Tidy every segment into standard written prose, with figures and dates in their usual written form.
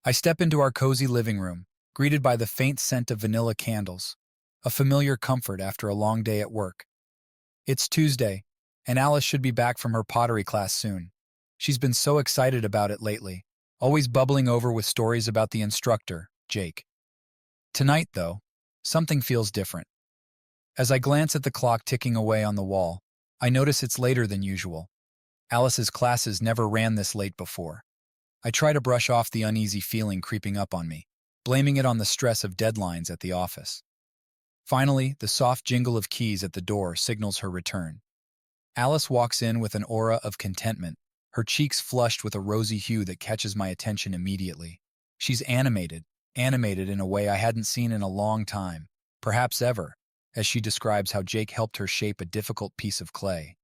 I step into our cozy living room, greeted by the faint scent of vanilla candles, a familiar comfort after a long day at work. It's Tuesday, and Alice should be back from her pottery class soon. She's been so excited about it lately, always bubbling over with stories about the instructor, Jake. Tonight, though, something feels different. As I glance at the clock ticking away on the wall, I notice it's later than usual. Alice's classes never ran this late before. I try to brush off the uneasy feeling creeping up on me, blaming it on the stress of deadlines at the office. Finally, the soft jingle of keys at the door signals her return. Alice walks in with an aura of contentment, her cheeks flushed with a rosy hue that catches my attention immediately. She's animated in a way I hadn't seen in a long time, perhaps ever, as she describes how Jake helped her shape a difficult piece of clay.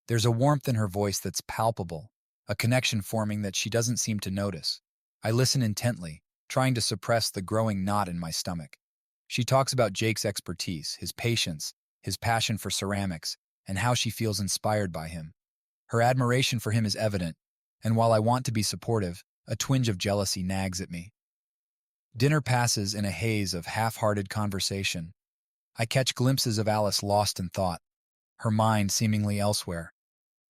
There's a warmth in her voice that's palpable, a connection forming that she doesn't seem to notice. I listen intently, trying to suppress the growing knot in my stomach. She talks about Jake's expertise, his patience, his passion for ceramics, and how she feels inspired by him. Her admiration for him is evident, and while I want to be supportive, a twinge of jealousy nags at me. Dinner passes in a haze of half-hearted conversation. I catch glimpses of Alice lost in thought, her mind seemingly elsewhere.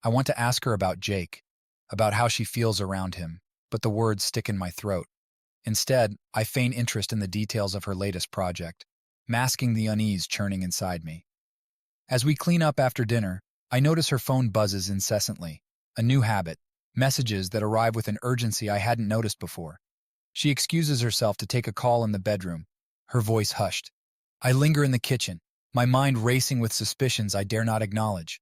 I want to ask her about Jake, about how she feels around him, but the words stick in my throat. Instead, I feign interest in the details of her latest project, masking the unease churning inside me. As we clean up after dinner, I notice her phone buzzes incessantly, a new habit, messages that arrive with an urgency I hadn't noticed before. She excuses herself to take a call in the bedroom, her voice hushed. I linger in the kitchen, my mind racing with suspicions I dare not acknowledge.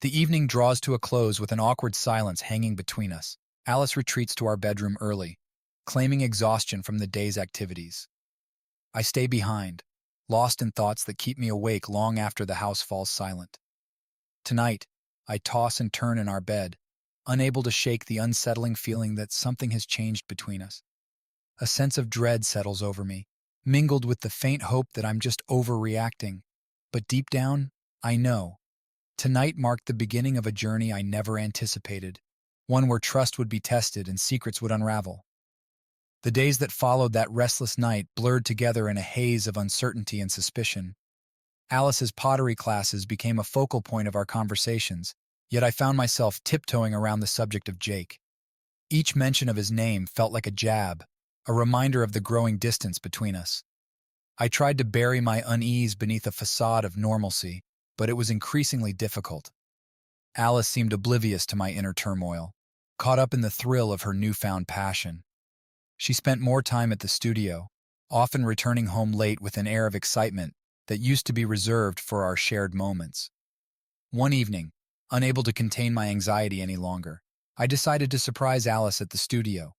The evening draws to a close with an awkward silence hanging between us. Alice retreats to our bedroom early, claiming exhaustion from the day's activities. I stay behind, lost in thoughts that keep me awake long after the house falls silent. Tonight, I toss and turn in our bed, unable to shake the unsettling feeling that something has changed between us. A sense of dread settles over me, mingled with the faint hope that I'm just overreacting. But deep down, I know. Tonight marked the beginning of a journey I never anticipated, one where trust would be tested and secrets would unravel. The days that followed that restless night blurred together in a haze of uncertainty and suspicion. Alice's pottery classes became a focal point of our conversations, yet I found myself tiptoeing around the subject of Jake. Each mention of his name felt like a jab, a reminder of the growing distance between us. I tried to bury my unease beneath a facade of normalcy, but it was increasingly difficult. Alice seemed oblivious to my inner turmoil, caught up in the thrill of her newfound passion. She spent more time at the studio, often returning home late with an air of excitement that used to be reserved for our shared moments. One evening, unable to contain my anxiety any longer, I decided to surprise Alice at the studio.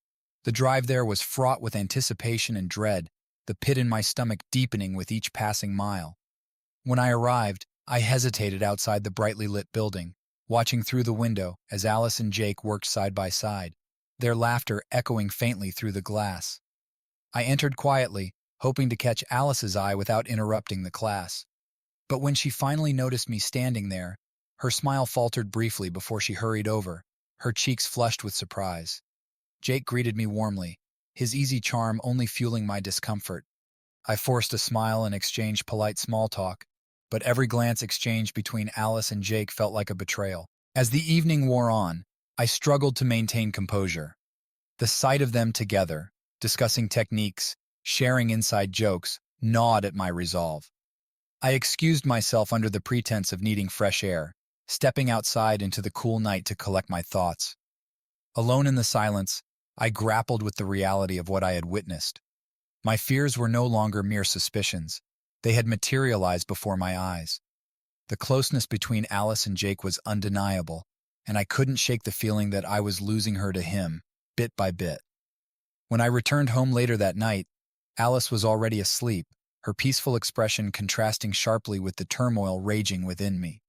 The drive there was fraught with anticipation and dread, the pit in my stomach deepening with each passing mile. When I arrived, I hesitated outside the brightly lit building, watching through the window as Alice and Jake worked side by side, their laughter echoing faintly through the glass. I entered quietly, hoping to catch Alice's eye without interrupting the class. But when she finally noticed me standing there, her smile faltered briefly before she hurried over, her cheeks flushed with surprise. Jake greeted me warmly, his easy charm only fueling my discomfort. I forced a smile and exchanged polite small talk, but every glance exchanged between Alice and Jake felt like a betrayal. As the evening wore on, I struggled to maintain composure. The sight of them together, discussing techniques, sharing inside jokes, gnawed at my resolve. I excused myself under the pretense of needing fresh air, stepping outside into the cool night to collect my thoughts. Alone in the silence, I grappled with the reality of what I had witnessed. My fears were no longer mere suspicions. They had materialized before my eyes. The closeness between Alice and Jake was undeniable, and I couldn't shake the feeling that I was losing her to him, bit by bit. When I returned home later that night, Alice was already asleep, her peaceful expression contrasting sharply with the turmoil raging within me.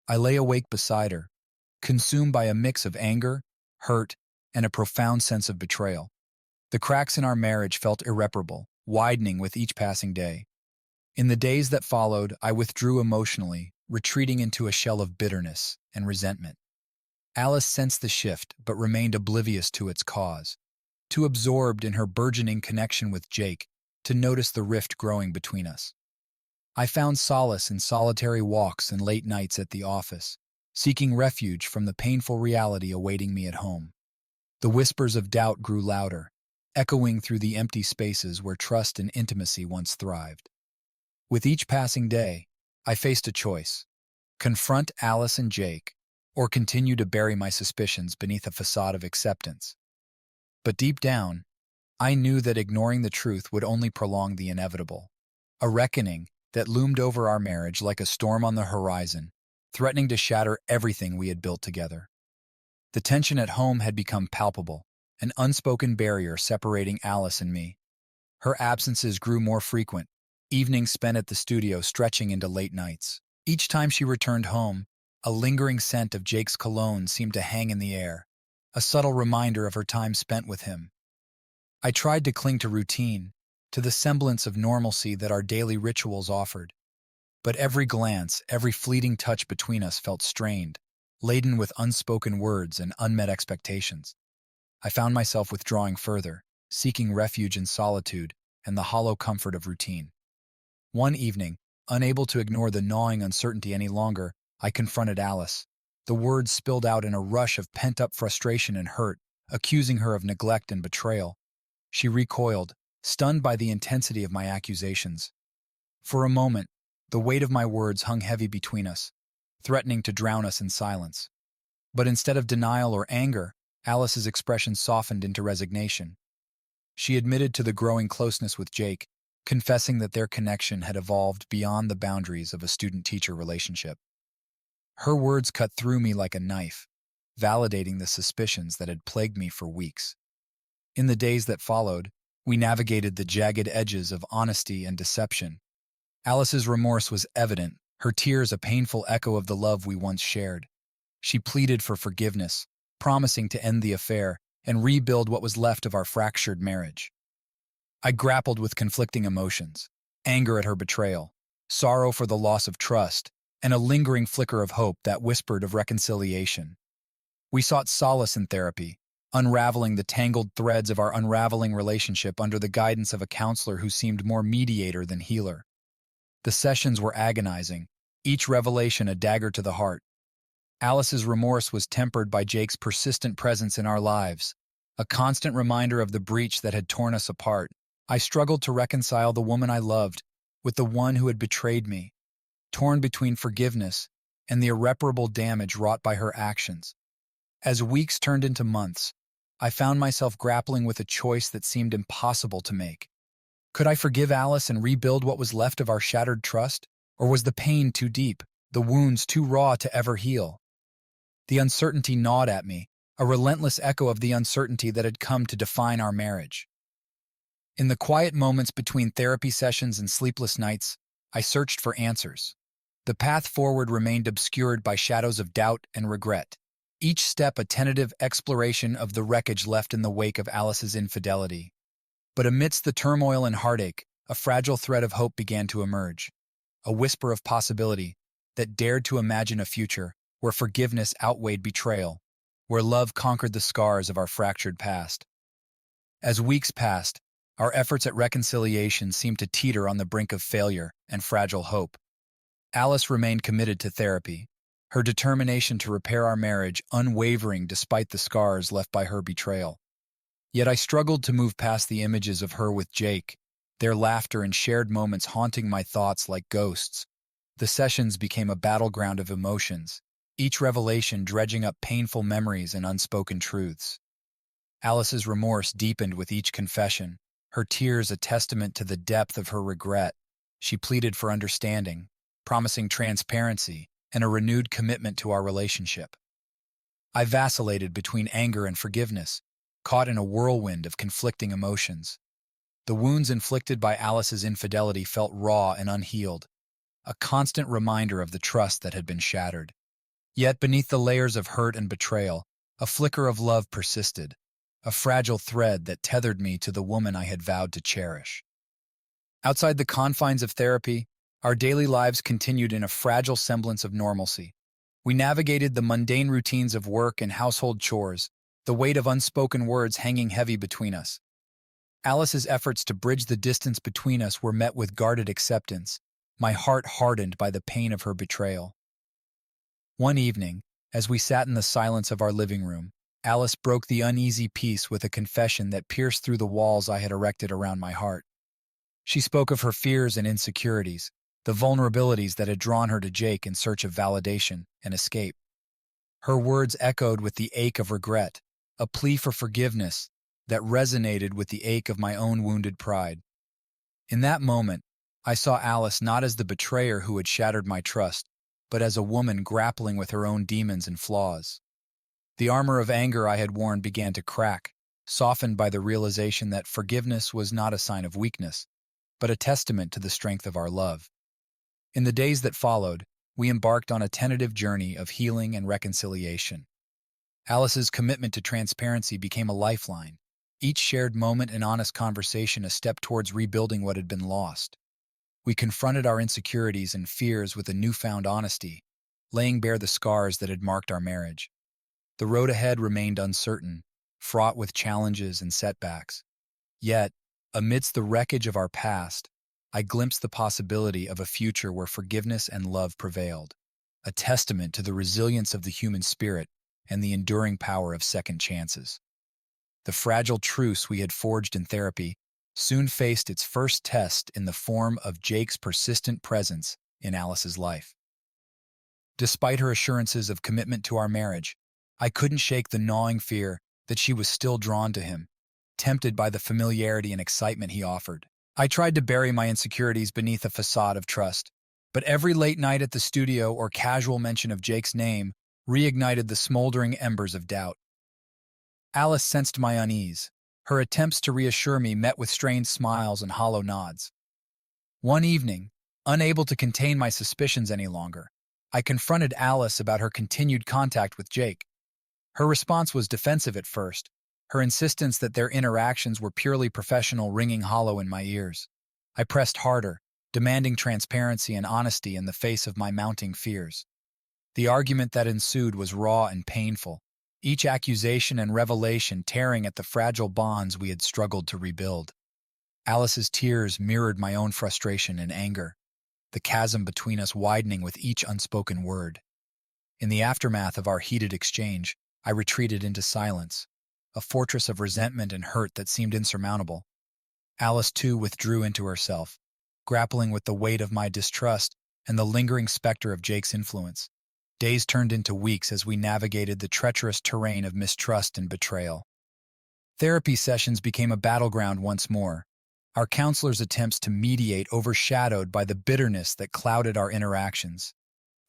I lay awake beside her, consumed by a mix of anger, hurt, and a profound sense of betrayal. The cracks in our marriage felt irreparable, widening with each passing day. In the days that followed, I withdrew emotionally, retreating into a shell of bitterness and resentment. Alice sensed the shift, but remained oblivious to its cause. too absorbed in her burgeoning connection with Jake to notice the rift growing between us. I found solace in solitary walks and late nights at the office, seeking refuge from the painful reality awaiting me at home. The whispers of doubt grew louder, echoing through the empty spaces where trust and intimacy once thrived. With each passing day, I faced a choice: confront Alice and Jake, or continue to bury my suspicions beneath a facade of acceptance. But deep down, I knew that ignoring the truth would only prolong the inevitable, a reckoning that loomed over our marriage like a storm on the horizon, threatening to shatter everything we had built together. The tension at home had become palpable, an unspoken barrier separating Alice and me. Her absences grew more frequent, evenings spent at the studio stretching into late nights. Each time she returned home, a lingering scent of Jake's cologne seemed to hang in the air, a subtle reminder of her time spent with him. I tried to cling to routine, to the semblance of normalcy that our daily rituals offered. But every glance, every fleeting touch between us felt strained, laden with unspoken words and unmet expectations. I found myself withdrawing further, seeking refuge in solitude and the hollow comfort of routine. One evening, unable to ignore the gnawing uncertainty any longer, I confronted Alice. The words spilled out in a rush of pent-up frustration and hurt, accusing her of neglect and betrayal. She recoiled, stunned by the intensity of my accusations. For a moment, the weight of my words hung heavy between us, threatening to drown us in silence. But instead of denial or anger, Alice's expression softened into resignation. She admitted to the growing closeness with Jake, confessing that their connection had evolved beyond the boundaries of a student-teacher relationship. Her words cut through me like a knife, validating the suspicions that had plagued me for weeks. In the days that followed, we navigated the jagged edges of honesty and deception. Alice's remorse was evident, her tears a painful echo of the love we once shared. She pleaded for forgiveness, promising to end the affair and rebuild what was left of our fractured marriage. I grappled with conflicting emotions: anger at her betrayal, sorrow for the loss of trust, and a lingering flicker of hope that whispered of reconciliation. We sought solace in therapy, unraveling the tangled threads of our unraveling relationship under the guidance of a counselor who seemed more mediator than healer. The sessions were agonizing, each revelation a dagger to the heart. Alice's remorse was tempered by Jake's persistent presence in our lives, a constant reminder of the breach that had torn us apart. I struggled to reconcile the woman I loved with the one who had betrayed me, torn between forgiveness and the irreparable damage wrought by her actions. As weeks turned into months, I found myself grappling with a choice that seemed impossible to make. Could I forgive Alice and rebuild what was left of our shattered trust? Or was the pain too deep, the wounds too raw to ever heal? The uncertainty gnawed at me, a relentless echo of the uncertainty that had come to define our marriage. In the quiet moments between therapy sessions and sleepless nights, I searched for answers. The path forward remained obscured by shadows of doubt and regret, each step a tentative exploration of the wreckage left in the wake of Alice's infidelity. But amidst the turmoil and heartache, a fragile thread of hope began to emerge, a whisper of possibility that dared to imagine a future where forgiveness outweighed betrayal, where love conquered the scars of our fractured past. As weeks passed, our efforts at reconciliation seemed to teeter on the brink of failure and fragile hope. Alice remained committed to therapy, her determination to repair our marriage unwavering despite the scars left by her betrayal. Yet I struggled to move past the images of her with Jake, their laughter and shared moments haunting my thoughts like ghosts. The sessions became a battleground of emotions, each revelation dredging up painful memories and unspoken truths. Alice's remorse deepened with each confession, her tears a testament to the depth of her regret. She pleaded for understanding, promising transparency and a renewed commitment to our relationship. I vacillated between anger and forgiveness, caught in a whirlwind of conflicting emotions. The wounds inflicted by Alice's infidelity felt raw and unhealed, a constant reminder of the trust that had been shattered. Yet beneath the layers of hurt and betrayal, a flicker of love persisted, a fragile thread that tethered me to the woman I had vowed to cherish. Outside the confines of therapy, our daily lives continued in a fragile semblance of normalcy. We navigated the mundane routines of work and household chores, the weight of unspoken words hanging heavy between us. Alice's efforts to bridge the distance between us were met with guarded acceptance, my heart hardened by the pain of her betrayal. One evening, as we sat in the silence of our living room, Alice broke the uneasy peace with a confession that pierced through the walls I had erected around my heart. She spoke of her fears and insecurities, the vulnerabilities that had drawn her to Jake in search of validation and escape. Her words echoed with the ache of regret, a plea for forgiveness that resonated with the ache of my own wounded pride. In that moment, I saw Alice not as the betrayer who had shattered my trust, but as a woman grappling with her own demons and flaws. The armor of anger I had worn began to crack, softened by the realization that forgiveness was not a sign of weakness, but a testament to the strength of our love. In the days that followed, we embarked on a tentative journey of healing and reconciliation. Alice's commitment to transparency became a lifeline, each shared moment and honest conversation a step towards rebuilding what had been lost. We confronted our insecurities and fears with a newfound honesty, laying bare the scars that had marked our marriage. The road ahead remained uncertain, fraught with challenges and setbacks. Yet, amidst the wreckage of our past, I glimpsed the possibility of a future where forgiveness and love prevailed, a testament to the resilience of the human spirit and the enduring power of second chances. The fragile truce we had forged in therapy soon faced its first test in the form of Jake's persistent presence in Alice's life. Despite her assurances of commitment to our marriage, I couldn't shake the gnawing fear that she was still drawn to him, tempted by the familiarity and excitement he offered. I tried to bury my insecurities beneath a facade of trust, but every late night at the studio or casual mention of Jake's name reignited the smoldering embers of doubt. Alice sensed my unease. Her attempts to reassure me met with strained smiles and hollow nods. One evening, unable to contain my suspicions any longer, I confronted Alice about her continued contact with Jake. Her response was defensive at first, her insistence that their interactions were purely professional ringing hollow in my ears. I pressed harder, demanding transparency and honesty in the face of my mounting fears. The argument that ensued was raw and painful, each accusation and revelation tearing at the fragile bonds we had struggled to rebuild. Alice's tears mirrored my own frustration and anger, the chasm between us widening with each unspoken word. In the aftermath of our heated exchange, I retreated into silence, a fortress of resentment and hurt that seemed insurmountable. Alice, too, withdrew into herself, grappling with the weight of my distrust and the lingering specter of Jake's influence. Days turned into weeks as we navigated the treacherous terrain of mistrust and betrayal. Therapy sessions became a battleground once more, our counselor's attempts to mediate overshadowed by the bitterness that clouded our interactions.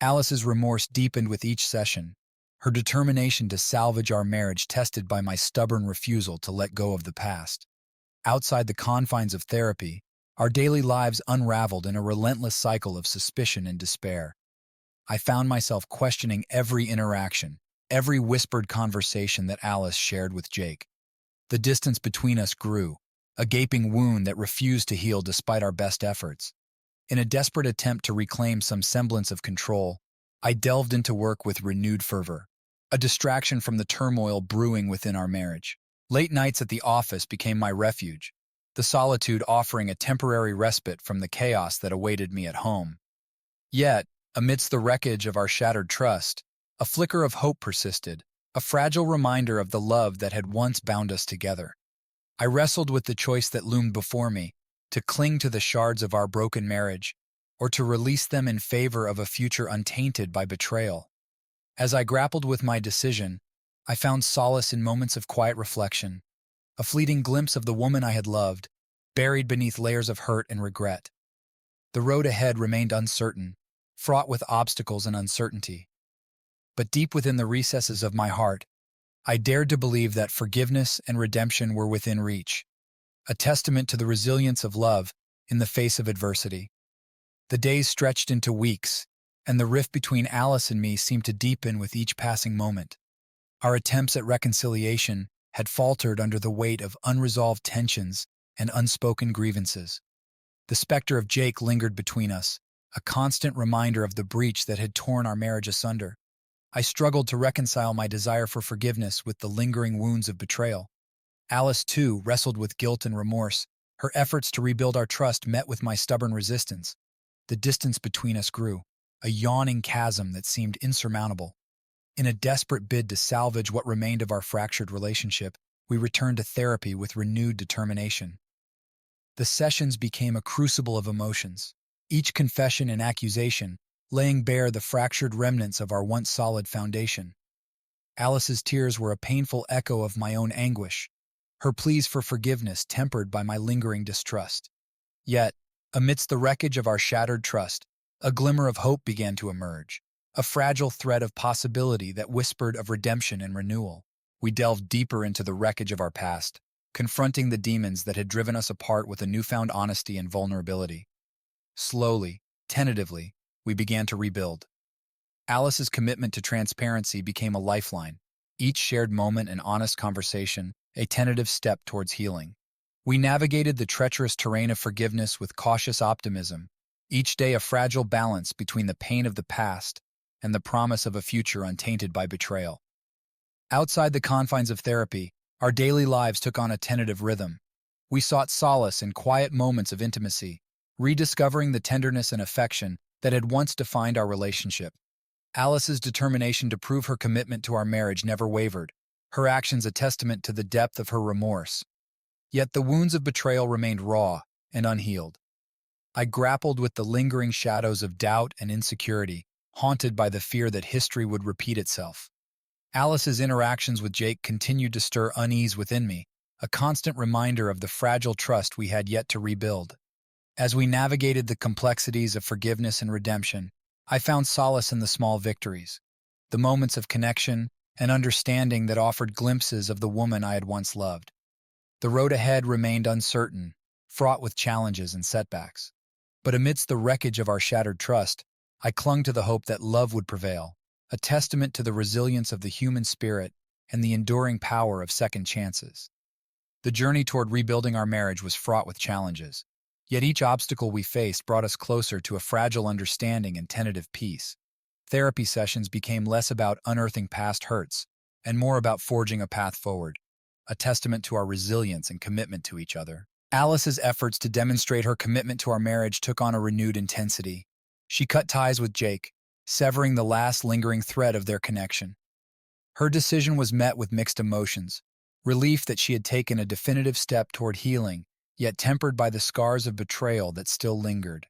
Alice's remorse deepened with each session, her determination to salvage our marriage tested by my stubborn refusal to let go of the past. Outside the confines of therapy, our daily lives unraveled in a relentless cycle of suspicion and despair. I found myself questioning every interaction, every whispered conversation that Alice shared with Jake. The distance between us grew, a gaping wound that refused to heal despite our best efforts. In a desperate attempt to reclaim some semblance of control, I delved into work with renewed fervor, a distraction from the turmoil brewing within our marriage. Late nights at the office became my refuge, the solitude offering a temporary respite from the chaos that awaited me at home. Yet, amidst the wreckage of our shattered trust, a flicker of hope persisted, a fragile reminder of the love that had once bound us together. I wrestled with the choice that loomed before me, to cling to the shards of our broken marriage, or to release them in favor of a future untainted by betrayal. As I grappled with my decision, I found solace in moments of quiet reflection, a fleeting glimpse of the woman I had loved, buried beneath layers of hurt and regret. The road ahead remained uncertain, fraught with obstacles and uncertainty. But deep within the recesses of my heart, I dared to believe that forgiveness and redemption were within reach, a testament to the resilience of love in the face of adversity. The days stretched into weeks, and the rift between Alice and me seemed to deepen with each passing moment. Our attempts at reconciliation had faltered under the weight of unresolved tensions and unspoken grievances. The specter of Jake lingered between us, a constant reminder of the breach that had torn our marriage asunder. I struggled to reconcile my desire for forgiveness with the lingering wounds of betrayal. Alice, too, wrestled with guilt and remorse. Her efforts to rebuild our trust met with my stubborn resistance. The distance between us grew, a yawning chasm that seemed insurmountable. In a desperate bid to salvage what remained of our fractured relationship, we returned to therapy with renewed determination. The sessions became a crucible of emotions, each confession and accusation laying bare the fractured remnants of our once solid foundation. Alice's tears were a painful echo of my own anguish, her pleas for forgiveness tempered by my lingering distrust. Yet, amidst the wreckage of our shattered trust, a glimmer of hope began to emerge, a fragile thread of possibility that whispered of redemption and renewal. We delved deeper into the wreckage of our past, confronting the demons that had driven us apart with a newfound honesty and vulnerability. Slowly, tentatively, we began to rebuild. Alice's commitment to transparency became a lifeline, each shared moment and honest conversation a tentative step towards healing. We navigated the treacherous terrain of forgiveness with cautious optimism, each day a fragile balance between the pain of the past and the promise of a future untainted by betrayal. Outside the confines of therapy, our daily lives took on a tentative rhythm. We sought solace in quiet moments of intimacy, rediscovering the tenderness and affection that had once defined our relationship. Alice's determination to prove her commitment to our marriage never wavered, her actions a testament to the depth of her remorse. Yet the wounds of betrayal remained raw and unhealed. I grappled with the lingering shadows of doubt and insecurity, haunted by the fear that history would repeat itself. Alice's interactions with Jake continued to stir unease within me, a constant reminder of the fragile trust we had yet to rebuild. As we navigated the complexities of forgiveness and redemption, I found solace in the small victories, the moments of connection and understanding that offered glimpses of the woman I had once loved. The road ahead remained uncertain, fraught with challenges and setbacks. But amidst the wreckage of our shattered trust, I clung to the hope that love would prevail, a testament to the resilience of the human spirit and the enduring power of second chances. The journey toward rebuilding our marriage was fraught with challenges, yet each obstacle we faced brought us closer to a fragile understanding and tentative peace. Therapy sessions became less about unearthing past hurts and more about forging a path forward, a testament to our resilience and commitment to each other. Alice's efforts to demonstrate her commitment to our marriage took on a renewed intensity. She cut ties with Jake, severing the last lingering thread of their connection. Her decision was met with mixed emotions, relief that she had taken a definitive step toward healing, yet tempered by the scars of betrayal that still lingered.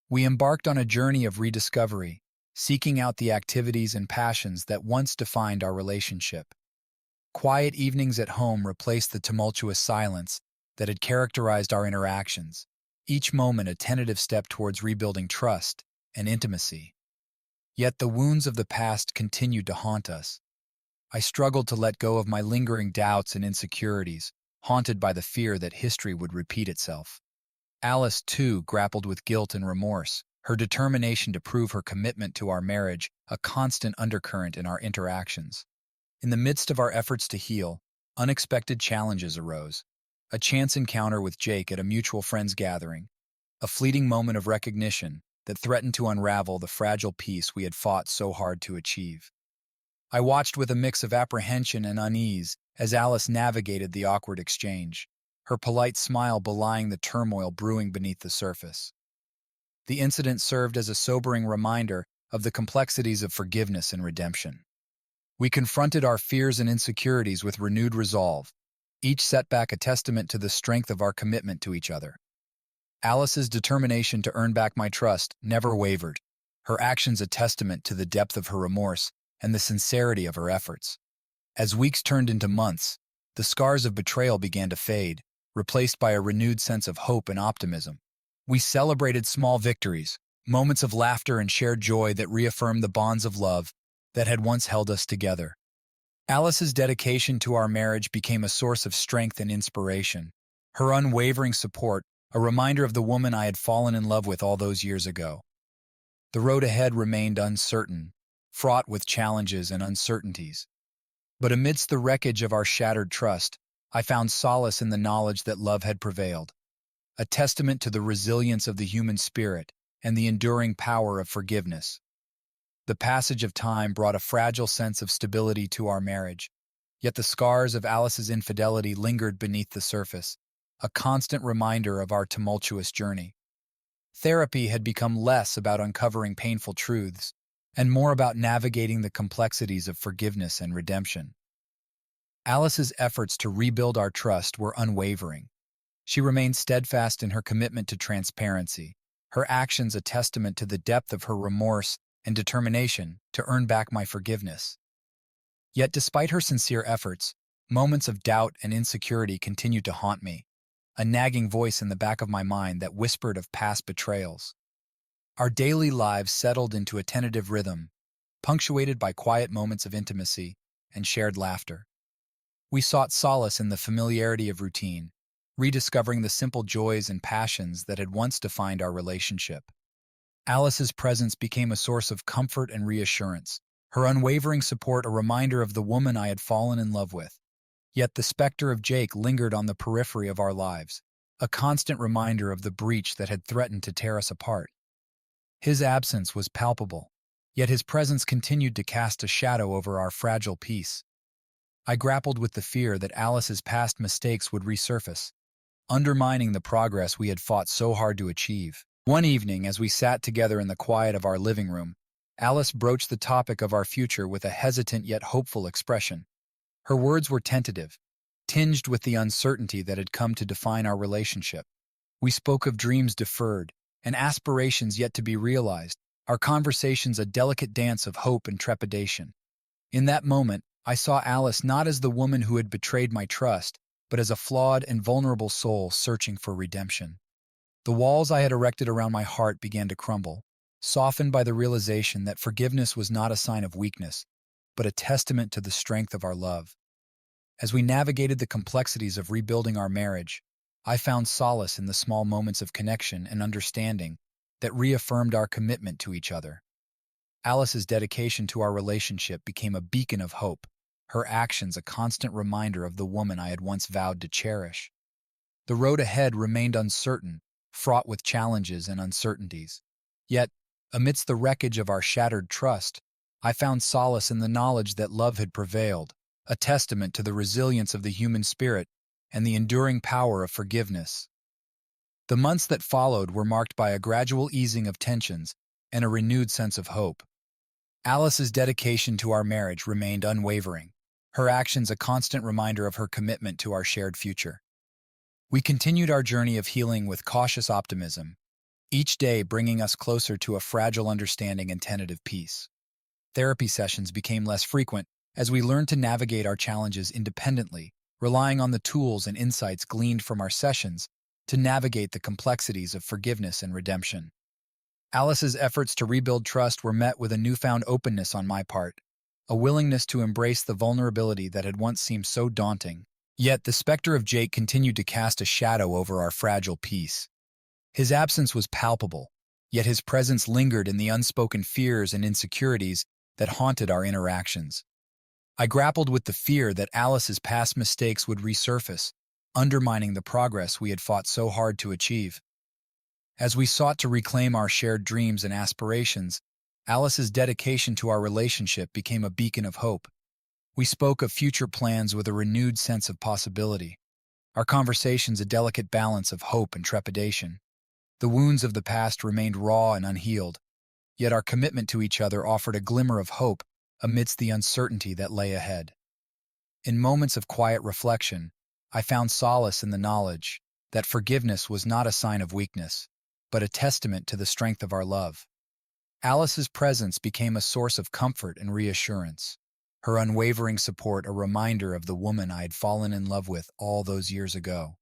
We embarked on a journey of rediscovery, seeking out the activities and passions that once defined our relationship. Quiet evenings at home replaced the tumultuous silence that had characterized our interactions, each moment a tentative step towards rebuilding trust and intimacy. Yet the wounds of the past continued to haunt us. I struggled to let go of my lingering doubts and insecurities, haunted by the fear that history would repeat itself. Alice, too, grappled with guilt and remorse, her determination to prove her commitment to our marriage a constant undercurrent in our interactions. In the midst of our efforts to heal, unexpected challenges arose. A chance encounter with Jake at a mutual friends gathering, a fleeting moment of recognition that threatened to unravel the fragile peace we had fought so hard to achieve. I watched with a mix of apprehension and unease as Alice navigated the awkward exchange, her polite smile belying the turmoil brewing beneath the surface. The incident served as a sobering reminder of the complexities of forgiveness and redemption. We confronted our fears and insecurities with renewed resolve, each setback a testament to the strength of our commitment to each other. Alice's determination to earn back my trust never wavered, her actions a testament to the depth of her remorse and the sincerity of her efforts. As weeks turned into months, the scars of betrayal began to fade, replaced by a renewed sense of hope and optimism. We celebrated small victories, moments of laughter and shared joy that reaffirmed the bonds of love that had once held us together. Alice's dedication to our marriage became a source of strength and inspiration, her unwavering support a reminder of the woman I had fallen in love with all those years ago. The road ahead remained uncertain, fraught with challenges and uncertainties. But amidst the wreckage of our shattered trust, I found solace in the knowledge that love had prevailed, a testament to the resilience of the human spirit and the enduring power of forgiveness. The passage of time brought a fragile sense of stability to our marriage, yet the scars of Alice's infidelity lingered beneath the surface, a constant reminder of our tumultuous journey. Therapy had become less about uncovering painful truths and more about navigating the complexities of forgiveness and redemption. Alice's efforts to rebuild our trust were unwavering. She remained steadfast in her commitment to transparency, her actions a testament to the depth of her remorse and determination to earn back my forgiveness. Yet despite her sincere efforts, moments of doubt and insecurity continued to haunt me, a nagging voice in the back of my mind that whispered of past betrayals. Our daily lives settled into a tentative rhythm, punctuated by quiet moments of intimacy and shared laughter. We sought solace in the familiarity of routine, rediscovering the simple joys and passions that had once defined our relationship. Alice's presence became a source of comfort and reassurance, her unwavering support a reminder of the woman I had fallen in love with. Yet the specter of Jake lingered on the periphery of our lives, a constant reminder of the breach that had threatened to tear us apart. His absence was palpable, yet his presence continued to cast a shadow over our fragile peace. I grappled with the fear that Alice's past mistakes would resurface, undermining the progress we had fought so hard to achieve. One evening, as we sat together in the quiet of our living room, Alice broached the topic of our future with a hesitant yet hopeful expression. Her words were tentative, tinged with the uncertainty that had come to define our relationship. We spoke of dreams deferred and aspirations yet to be realized, our conversations a delicate dance of hope and trepidation. In that moment, I saw Alice not as the woman who had betrayed my trust, but as a flawed and vulnerable soul searching for redemption. The walls I had erected around my heart began to crumble, softened by the realization that forgiveness was not a sign of weakness, but a testament to the strength of our love. As we navigated the complexities of rebuilding our marriage, I found solace in the small moments of connection and understanding that reaffirmed our commitment to each other. Alice's dedication to our relationship became a beacon of hope, her actions a constant reminder of the woman I had once vowed to cherish. The road ahead remained uncertain, fraught with challenges and uncertainties. Yet, amidst the wreckage of our shattered trust, I found solace in the knowledge that love had prevailed, a testament to the resilience of the human spirit and the enduring power of forgiveness. The months that followed were marked by a gradual easing of tensions and a renewed sense of hope. Alice's dedication to our marriage remained unwavering, her actions a constant reminder of her commitment to our shared future. We continued our journey of healing with cautious optimism, each day bringing us closer to a fragile understanding and tentative peace. Therapy sessions became less frequent as we learned to navigate our challenges independently, relying on the tools and insights gleaned from our sessions to navigate the complexities of forgiveness and redemption. Alice's efforts to rebuild trust were met with a newfound openness on my part, a willingness to embrace the vulnerability that had once seemed so daunting. Yet the specter of Jake continued to cast a shadow over our fragile peace. His absence was palpable, yet his presence lingered in the unspoken fears and insecurities that haunted our interactions. I grappled with the fear that Alice's past mistakes would resurface, undermining the progress we had fought so hard to achieve. As we sought to reclaim our shared dreams and aspirations, Alice's dedication to our relationship became a beacon of hope. We spoke of future plans with a renewed sense of possibility, our conversations a delicate balance of hope and trepidation. The wounds of the past remained raw and unhealed, yet our commitment to each other offered a glimmer of hope amidst the uncertainty that lay ahead. In moments of quiet reflection, I found solace in the knowledge that forgiveness was not a sign of weakness, but a testament to the strength of our love. Alice's presence became a source of comfort and reassurance, her unwavering support a reminder of the woman I had fallen in love with all those years ago.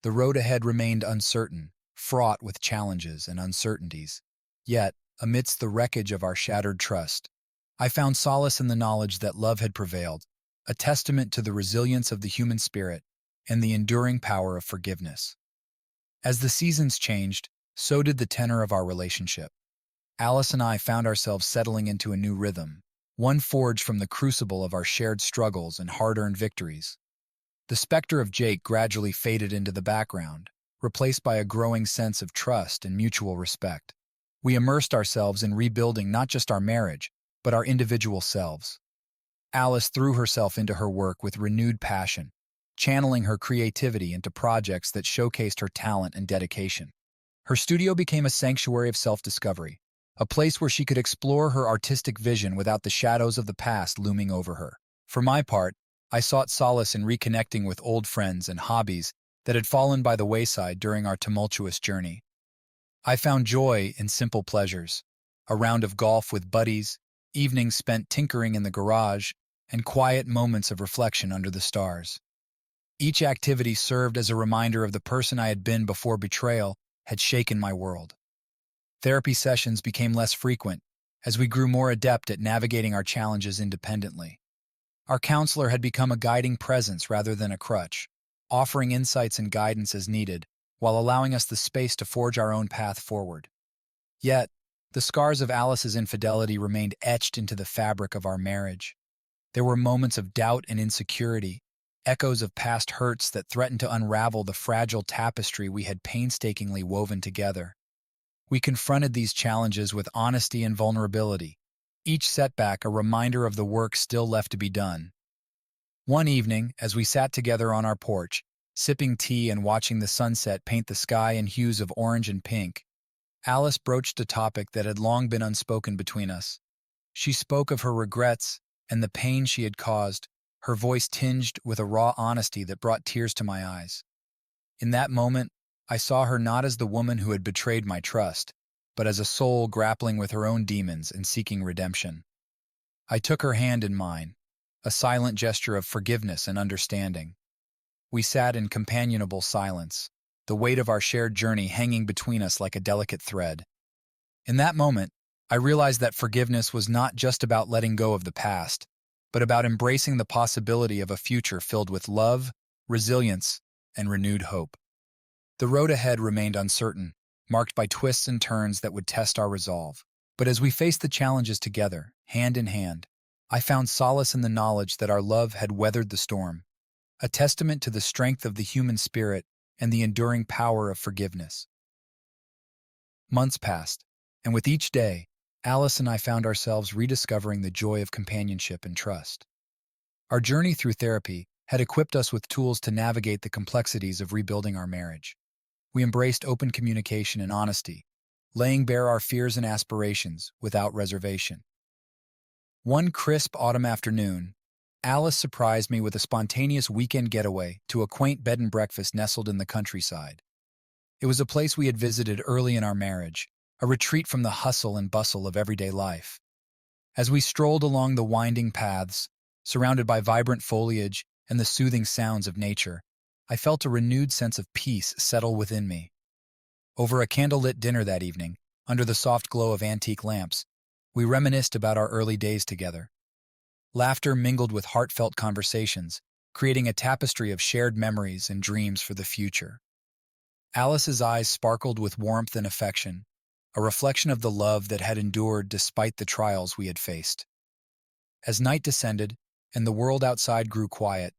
The road ahead remained uncertain, fraught with challenges and uncertainties. Yet, amidst the wreckage of our shattered trust, I found solace in the knowledge that love had prevailed, a testament to the resilience of the human spirit and the enduring power of forgiveness. As the seasons changed, so did the tenor of our relationship. Alice and I found ourselves settling into a new rhythm, one forged from the crucible of our shared struggles and hard-earned victories. The specter of Jake gradually faded into the background, replaced by a growing sense of trust and mutual respect. We immersed ourselves in rebuilding not just our marriage, but our individual selves. Alice threw herself into her work with renewed passion, channeling her creativity into projects that showcased her talent and dedication. Her studio became a sanctuary of self-discovery, a place where she could explore her artistic vision without the shadows of the past looming over her. For my part, I sought solace in reconnecting with old friends and hobbies that had fallen by the wayside during our tumultuous journey. I found joy in simple pleasures, a round of golf with buddies, evenings spent tinkering in the garage, and quiet moments of reflection under the stars. Each activity served as a reminder of the person I had been before betrayal had shaken my world. Therapy sessions became less frequent as we grew more adept at navigating our challenges independently. Our counselor had become a guiding presence rather than a crutch, offering insights and guidance as needed, while allowing us the space to forge our own path forward. Yet, the scars of Alice's infidelity remained etched into the fabric of our marriage. There were moments of doubt and insecurity, echoes of past hurts that threatened to unravel the fragile tapestry we had painstakingly woven together. We confronted these challenges with honesty and vulnerability, each setback a reminder of the work still left to be done. One evening, as we sat together on our porch, sipping tea and watching the sunset paint the sky in hues of orange and pink, Alice broached a topic that had long been unspoken between us. She spoke of her regrets and the pain she had caused, her voice tinged with a raw honesty that brought tears to my eyes. In that moment, I saw her not as the woman who had betrayed my trust, but as a soul grappling with her own demons and seeking redemption. I took her hand in mine, a silent gesture of forgiveness and understanding. We sat in companionable silence, the weight of our shared journey hanging between us like a delicate thread. In that moment, I realized that forgiveness was not just about letting go of the past, but about embracing the possibility of a future filled with love, resilience, and renewed hope. The road ahead remained uncertain, marked by twists and turns that would test our resolve. But as we faced the challenges together, hand in hand, I found solace in the knowledge that our love had weathered the storm, a testament to the strength of the human spirit and the enduring power of forgiveness. Months passed, and with each day, Alice and I found ourselves rediscovering the joy of companionship and trust. Our journey through therapy had equipped us with tools to navigate the complexities of rebuilding our marriage. We embraced open communication and honesty, laying bare our fears and aspirations without reservation. One crisp autumn afternoon, Alice surprised me with a spontaneous weekend getaway to a quaint bed and breakfast nestled in the countryside. It was a place we had visited early in our marriage, a retreat from the hustle and bustle of everyday life. As we strolled along the winding paths, surrounded by vibrant foliage and the soothing sounds of nature, I felt a renewed sense of peace settle within me. Over a candlelit dinner that evening, under the soft glow of antique lamps, we reminisced about our early days together. Laughter mingled with heartfelt conversations, creating a tapestry of shared memories and dreams for the future. Alice's eyes sparkled with warmth and affection, a reflection of the love that had endured despite the trials we had faced. As night descended and the world outside grew quiet,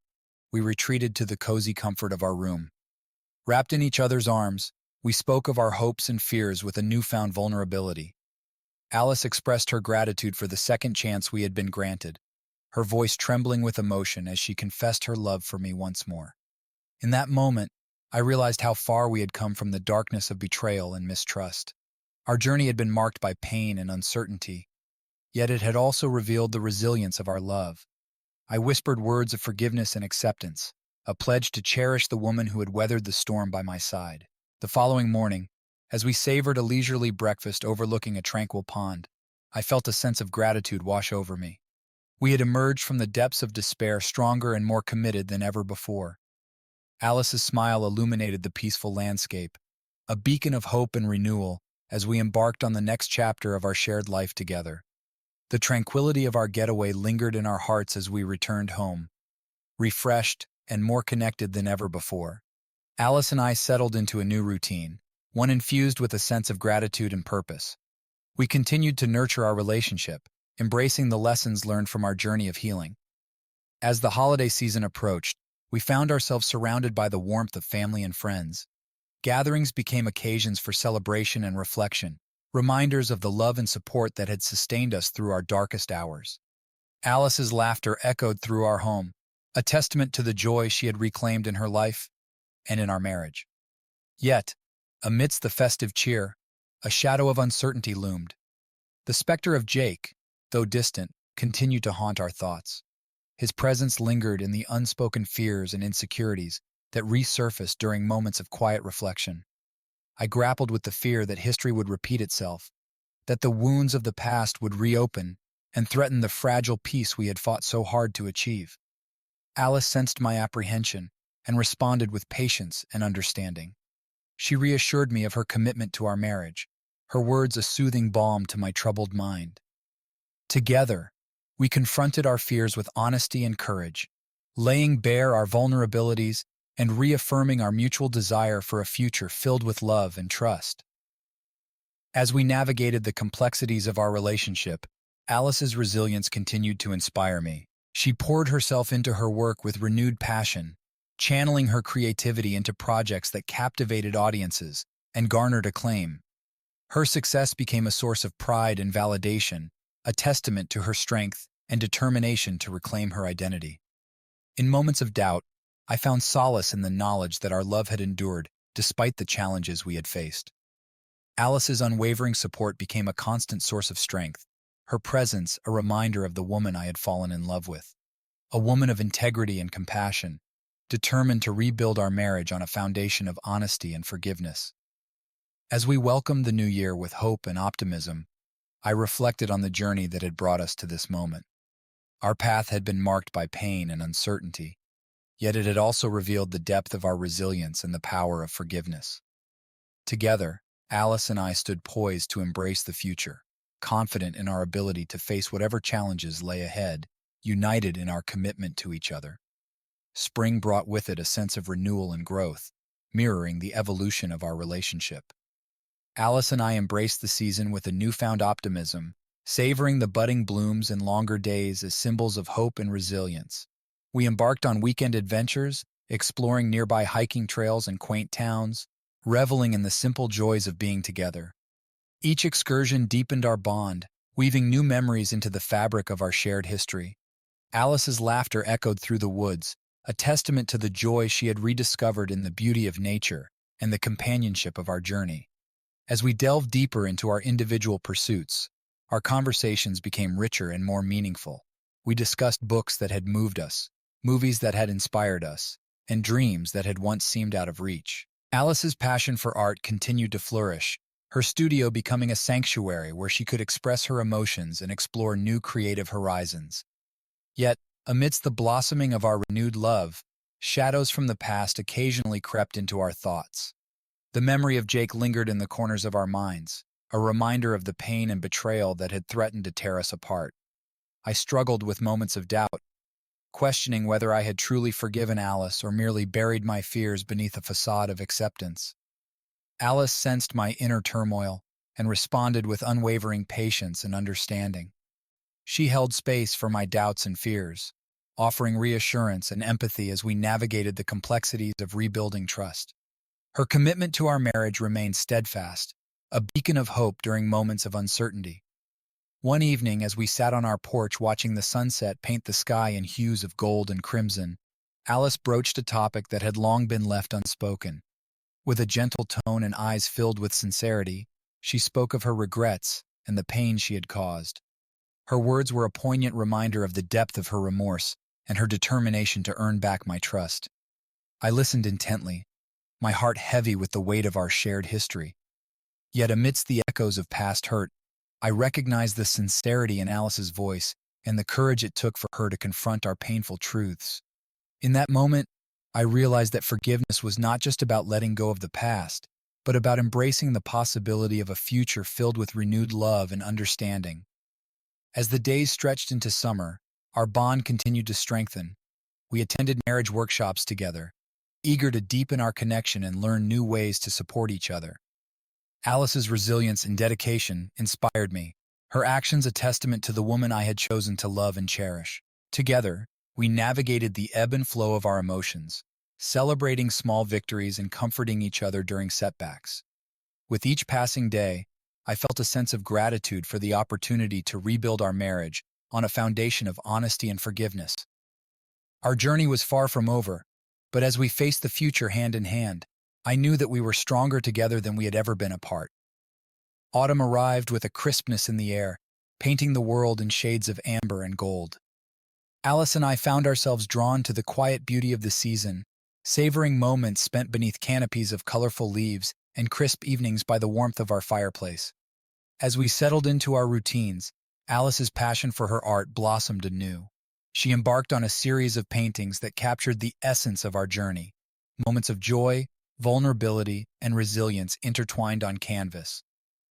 we retreated to the cozy comfort of our room. Wrapped in each other's arms, we spoke of our hopes and fears with a newfound vulnerability. Alice expressed her gratitude for the second chance we had been granted, her voice trembling with emotion as she confessed her love for me once more. In that moment, I realized how far we had come from the darkness of betrayal and mistrust. Our journey had been marked by pain and uncertainty, yet it had also revealed the resilience of our love. I whispered words of forgiveness and acceptance, a pledge to cherish the woman who had weathered the storm by my side. The following morning, as we savored a leisurely breakfast overlooking a tranquil pond, I felt a sense of gratitude wash over me. We had emerged from the depths of despair stronger and more committed than ever before. Alice's smile illuminated the peaceful landscape, a beacon of hope and renewal as we embarked on the next chapter of our shared life together. The tranquility of our getaway lingered in our hearts as we returned home, refreshed and more connected than ever before. Alice and I settled into a new routine, one infused with a sense of gratitude and purpose. We continued to nurture our relationship, embracing the lessons learned from our journey of healing. As the holiday season approached, we found ourselves surrounded by the warmth of family and friends. Gatherings became occasions for celebration and reflection, reminders of the love and support that had sustained us through our darkest hours. Alice's laughter echoed through our home, a testament to the joy she had reclaimed in her life and in our marriage. Yet, amidst the festive cheer, a shadow of uncertainty loomed. The specter of Jake, though distant, continued to haunt our thoughts. His presence lingered in the unspoken fears and insecurities that resurfaced during moments of quiet reflection. I grappled with the fear that history would repeat itself, that the wounds of the past would reopen and threaten the fragile peace we had fought so hard to achieve. Alice sensed my apprehension and responded with patience and understanding. She reassured me of her commitment to our marriage, her words a soothing balm to my troubled mind. Together, we confronted our fears with honesty and courage, laying bare our vulnerabilities and reaffirming our mutual desire for a future filled with love and trust. As we navigated the complexities of our relationship, Alice's resilience continued to inspire me. She poured herself into her work with renewed passion, channeling her creativity into projects that captivated audiences and garnered acclaim. Her success became a source of pride and validation, a testament to her strength and determination to reclaim her identity. In moments of doubt, I found solace in the knowledge that our love had endured despite the challenges we had faced. Alice's unwavering support became a constant source of strength, her presence a reminder of the woman I had fallen in love with, a woman of integrity and compassion, determined to rebuild our marriage on a foundation of honesty and forgiveness. As we welcomed the new year with hope and optimism, I reflected on the journey that had brought us to this moment. Our path had been marked by pain and uncertainty, yet it had also revealed the depth of our resilience and the power of forgiveness. Together, Alice and I stood poised to embrace the future, confident in our ability to face whatever challenges lay ahead, united in our commitment to each other. Spring brought with it a sense of renewal and growth, mirroring the evolution of our relationship. Alice and I embraced the season with a newfound optimism, savoring the budding blooms and longer days as symbols of hope and resilience. We embarked on weekend adventures, exploring nearby hiking trails and quaint towns, reveling in the simple joys of being together. Each excursion deepened our bond, weaving new memories into the fabric of our shared history. Alice's laughter echoed through the woods, a testament to the joy she had rediscovered in the beauty of nature and the companionship of our journey. As we delved deeper into our individual pursuits, our conversations became richer and more meaningful. We discussed books that had moved us, movies that had inspired us, and dreams that had once seemed out of reach. Alice's passion for art continued to flourish, her studio becoming a sanctuary where she could express her emotions and explore new creative horizons. Yet, amidst the blossoming of our renewed love, shadows from the past occasionally crept into our thoughts. The memory of Jake lingered in the corners of our minds, a reminder of the pain and betrayal that had threatened to tear us apart. I struggled with moments of doubt, questioning whether I had truly forgiven Alice or merely buried my fears beneath a facade of acceptance. Alice sensed my inner turmoil and responded with unwavering patience and understanding. She held space for my doubts and fears, offering reassurance and empathy as we navigated the complexities of rebuilding trust. Her commitment to our marriage remained steadfast, a beacon of hope during moments of uncertainty. One evening, as we sat on our porch watching the sunset paint the sky in hues of gold and crimson, Alice broached a topic that had long been left unspoken. With a gentle tone and eyes filled with sincerity, she spoke of her regrets and the pain she had caused. Her words were a poignant reminder of the depth of her remorse and her determination to earn back my trust. I listened intently, my heart heavy with the weight of our shared history. Yet amidst the echoes of past hurt, I recognized the sincerity in Alice's voice and the courage it took for her to confront our painful truths. In that moment, I realized that forgiveness was not just about letting go of the past, but about embracing the possibility of a future filled with renewed love and understanding. As the days stretched into summer, our bond continued to strengthen. We attended marriage workshops together, eager to deepen our connection and learn new ways to support each other. Alice's resilience and dedication inspired me, her actions a testament to the woman I had chosen to love and cherish. Together, we navigated the ebb and flow of our emotions, celebrating small victories and comforting each other during setbacks. With each passing day, I felt a sense of gratitude for the opportunity to rebuild our marriage on a foundation of honesty and forgiveness. Our journey was far from over, but as we faced the future hand in hand, I knew that we were stronger together than we had ever been apart. Autumn arrived with a crispness in the air, painting the world in shades of amber and gold. Alice and I found ourselves drawn to the quiet beauty of the season, savoring moments spent beneath canopies of colorful leaves and crisp evenings by the warmth of our fireplace. As we settled into our routines, Alice's passion for her art blossomed anew. She embarked on a series of paintings that captured the essence of our journey, moments of joy, vulnerability, and resilience intertwined on canvas.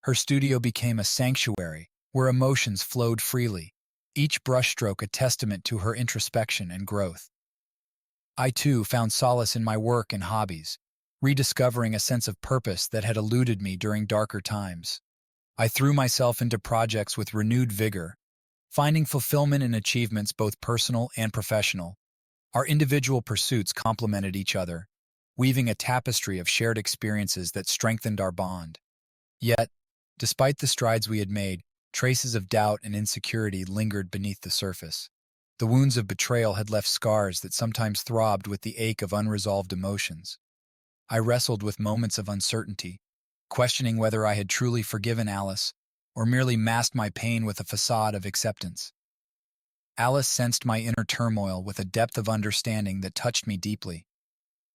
Her studio became a sanctuary where emotions flowed freely, each brushstroke a testament to her introspection and growth. I, too, found solace in my work and hobbies, rediscovering a sense of purpose that had eluded me during darker times. I threw myself into projects with renewed vigor, finding fulfillment in achievements both personal and professional. Our individual pursuits complemented each other, weaving a tapestry of shared experiences that strengthened our bond. Yet, despite the strides we had made, traces of doubt and insecurity lingered beneath the surface. The wounds of betrayal had left scars that sometimes throbbed with the ache of unresolved emotions. I wrestled with moments of uncertainty, questioning whether I had truly forgiven Alice or merely masked my pain with a facade of acceptance. Alice sensed my inner turmoil with a depth of understanding that touched me deeply.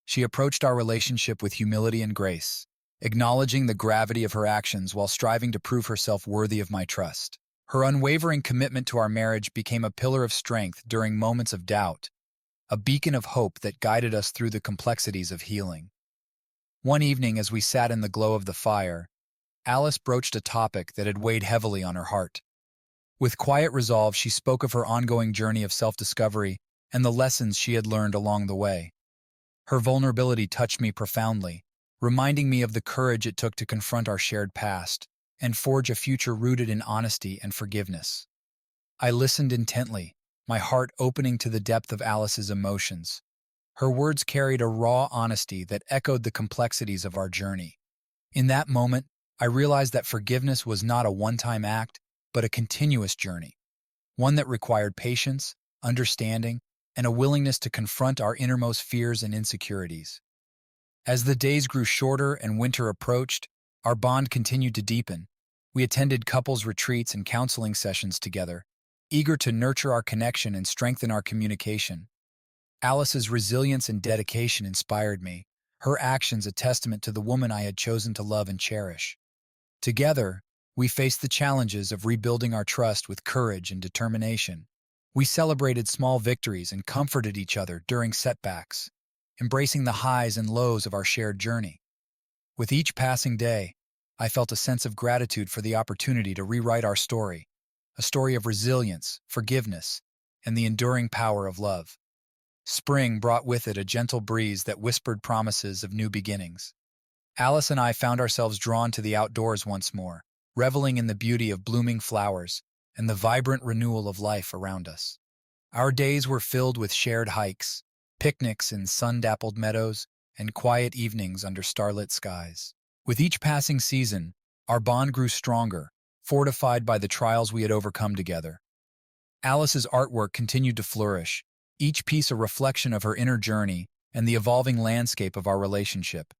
She approached our relationship with humility and grace, acknowledging the gravity of her actions while striving to prove herself worthy of my trust. Her unwavering commitment to our marriage became a pillar of strength during moments of doubt, a beacon of hope that guided us through the complexities of healing. One evening, as we sat in the glow of the fire, Alice broached a topic that had weighed heavily on her heart. With quiet resolve, she spoke of her ongoing journey of self-discovery and the lessons she had learned along the way. Her vulnerability touched me profoundly, reminding me of the courage it took to confront our shared past and forge a future rooted in honesty and forgiveness. I listened intently, my heart opening to the depth of Alice's emotions. Her words carried a raw honesty that echoed the complexities of our journey. In that moment, I realized that forgiveness was not a one-time act, but a continuous journey, one that required patience, understanding, and a willingness to confront our innermost fears and insecurities. As the days grew shorter and winter approached, our bond continued to deepen. We attended couples retreats and counseling sessions together, eager to nurture our connection and strengthen our communication. Alice's resilience and dedication inspired me, her actions a testament to the woman I had chosen to love and cherish. Together, we faced the challenges of rebuilding our trust with courage and determination. We celebrated small victories and comforted each other during setbacks, embracing the highs and lows of our shared journey. With each passing day, I felt a sense of gratitude for the opportunity to rewrite our story, a story of resilience, forgiveness, and the enduring power of love. Spring brought with it a gentle breeze that whispered promises of new beginnings. Alice and I found ourselves drawn to the outdoors once more, reveling in the beauty of blooming flowers and the vibrant renewal of life around us. Our days were filled with shared hikes, picnics in sun-dappled meadows, and quiet evenings under starlit skies. With each passing season, our bond grew stronger, fortified by the trials we had overcome together. Alice's artwork continued to flourish, each piece a reflection of her inner journey and the evolving landscape of our relationship.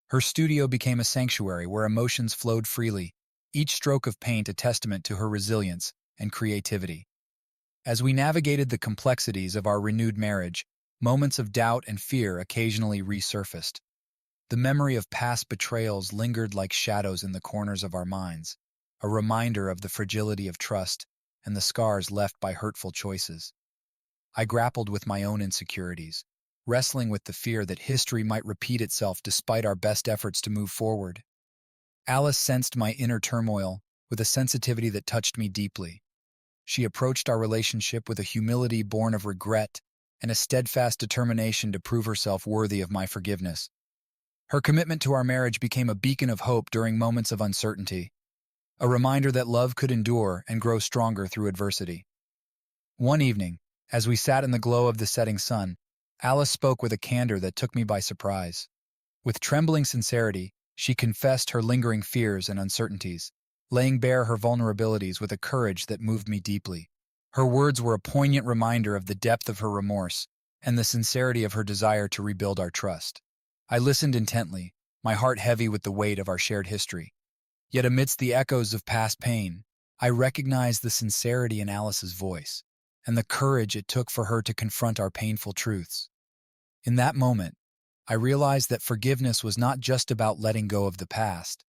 Her studio became a sanctuary where emotions flowed freely, each stroke of paint a testament to her resilience and creativity. As we navigated the complexities of our renewed marriage, moments of doubt and fear occasionally resurfaced. The memory of past betrayals lingered like shadows in the corners of our minds, a reminder of the fragility of trust and the scars left by hurtful choices. I grappled with my own insecurities, wrestling with the fear that history might repeat itself despite our best efforts to move forward. Alice sensed my inner turmoil with a sensitivity that touched me deeply. She approached our relationship with a humility born of regret and a steadfast determination to prove herself worthy of my forgiveness. Her commitment to our marriage became a beacon of hope during moments of uncertainty, a reminder that love could endure and grow stronger through adversity. One evening, as we sat in the glow of the setting sun, Alice spoke with a candor that took me by surprise. With trembling sincerity, she confessed her lingering fears and uncertainties, laying bare her vulnerabilities with a courage that moved me deeply. Her words were a poignant reminder of the depth of her remorse and the sincerity of her desire to rebuild our trust. I listened intently, my heart heavy with the weight of our shared history. Yet amidst the echoes of past pain, I recognized the sincerity in Alice's voice and the courage it took for her to confront our painful truths. In that moment, I realized that forgiveness was not just about letting go of the past,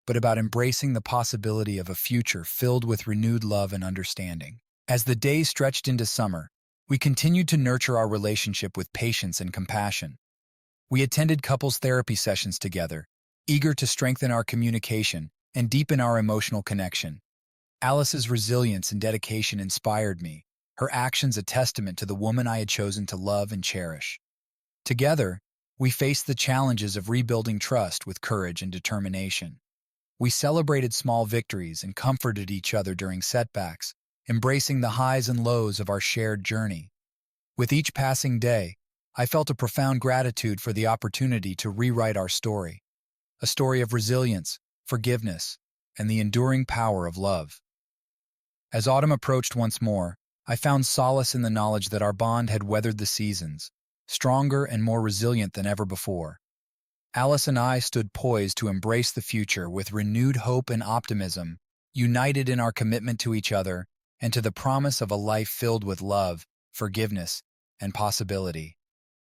but about embracing the possibility of a future filled with renewed love and understanding. As the days stretched into summer, we continued to nurture our relationship with patience and compassion. We attended couples therapy sessions together, eager to strengthen our communication and deepen our emotional connection. Alice's resilience and dedication inspired me, her actions a testament to the woman I had chosen to love and cherish. Together, we faced the challenges of rebuilding trust with courage and determination. We celebrated small victories and comforted each other during setbacks, embracing the highs and lows of our shared journey. With each passing day, I felt a profound gratitude for the opportunity to rewrite our story, a story of resilience, forgiveness, and the enduring power of love. As autumn approached once more, I found solace in the knowledge that our bond had weathered the seasons, stronger and more resilient than ever before. Alice and I stood poised to embrace the future with renewed hope and optimism, united in our commitment to each other and to the promise of a life filled with love, forgiveness, and possibility.